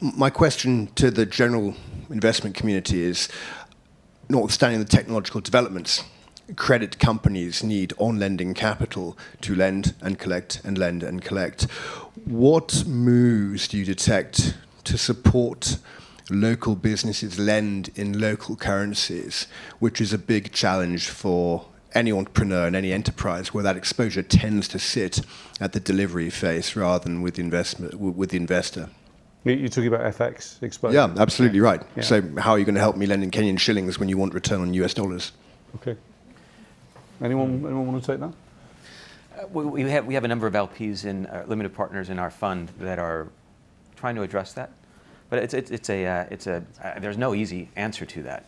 My question to the general investment community is, notwithstanding the technological developments, credit companies need on-lending capital to lend and collect and lend and collect. What moves do you detect to support local businesses lend in local currencies, which is a big challenge for any entrepreneur and any enterprise, where that exposure tends to sit at the delivery phase rather than with the investor? You're talking about FX exposure? Yeah, absolutely right. Yeah. So how are you going to help me lend in Kenyan shillings when you want return on US dollars? Okay. Anyone want to take that? We have a number of LPs and limited partners in our fund that are trying to address that, but there's no easy answer to that.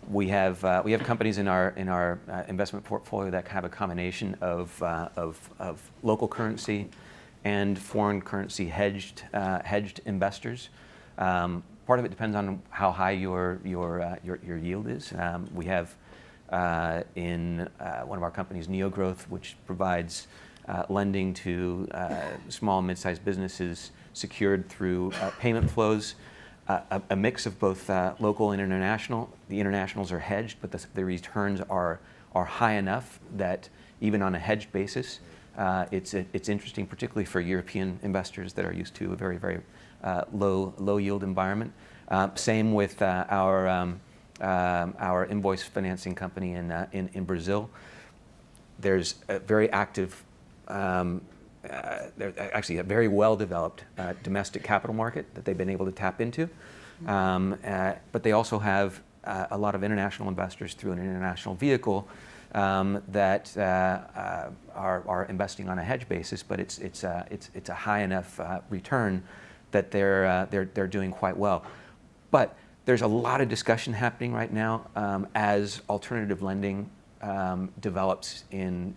We have companies in our investment portfolio that have a combination of local currency and foreign currency hedged investors. Part of it depends on how high your yield is. We have in one of our companies, Neo Growth, which provides lending to small and mid-sized businesses secured through payment flows, a mix of both local and international. The internationals are hedged, but the returns are high enough that even on a hedged basis, it's interesting, particularly for European investors that are used to a very, very low yield environment. Same with our invoice financing company in Brazil. There's a very active, there's actually a very well-developed domestic capital market that they've been able to tap into. But they also have a lot of international investors through an international vehicle that are investing on a hedge basis, but it's a high enough return that they're doing quite well. But there's a lot of discussion happening right now as alternative lending develops in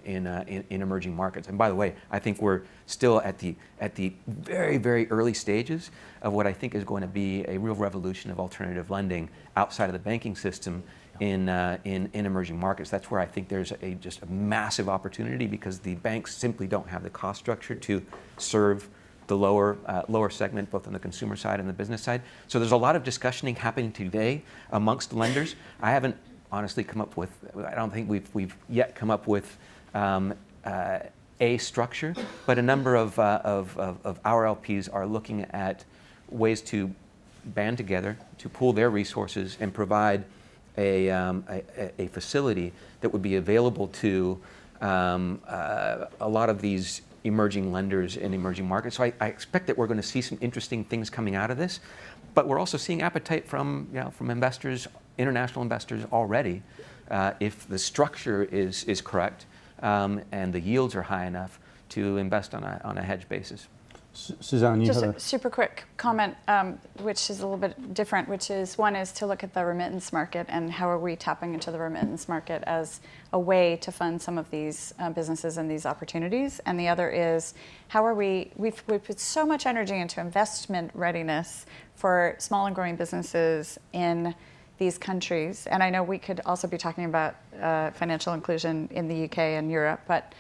emerging markets. And by the way, I think we're still at the very, very early stages of what I think is going to be a real revolution of alternative lending outside of the banking system in emerging markets. That's where I think there's just a massive opportunity, because the banks simply don't have the cost structure to serve the lower segment, both on the consumer side and the business side. So there's a lot of discussion happening today amongst lenders. I haven't honestly come up with, I don't think we've yet come up with a structure, but a number of our LPs are looking at ways to band together, to pool their resources and provide a facility that would be available to a lot of these emerging lenders in emerging markets. So I expect that we're going to see some interesting things coming out of this, but we're also seeing appetite from investors, international investors already, if the structure is correct and the yields are high enough to invest on a hedge basis. Suzanne, you just had a super quick comment, which is a little bit different, which is, one is to look at the remittance market and how are we tapping into the remittance market as a way to fund some of these businesses and these opportunities. And the other is, how are we've put so much energy into investment readiness for small and growing businesses in these countries. And I know we could also be talking about financial inclusion in the UK and Europe, but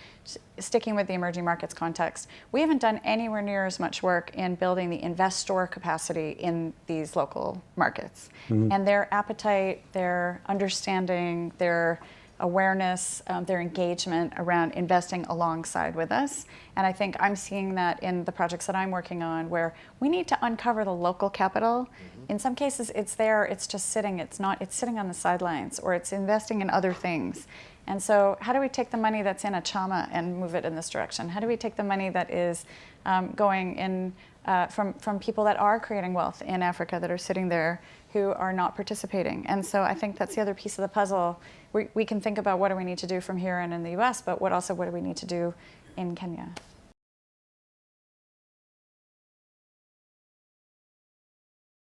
sticking with the emerging markets context, we haven't done anywhere near as much work in building the investor capacity in these local markets. Mm-hmm. And their appetite, their understanding, their awareness, their engagement around investing alongside with us. And I think I'm seeing that in the projects that I'm working on, where we need to uncover the local capital. Mm-hmm. In some cases it's there, it's just sitting, it's sitting on the sidelines, or it's investing in other things. And so how do we take the money that's in Achama and move it in this direction? How do we take the money that is going in from people that are creating wealth in Africa, that are sitting there, who are not participating? And so I think that's the other piece of the puzzle. We can think about what do we need to do from here and in the US, but what do we need to do in Kenya?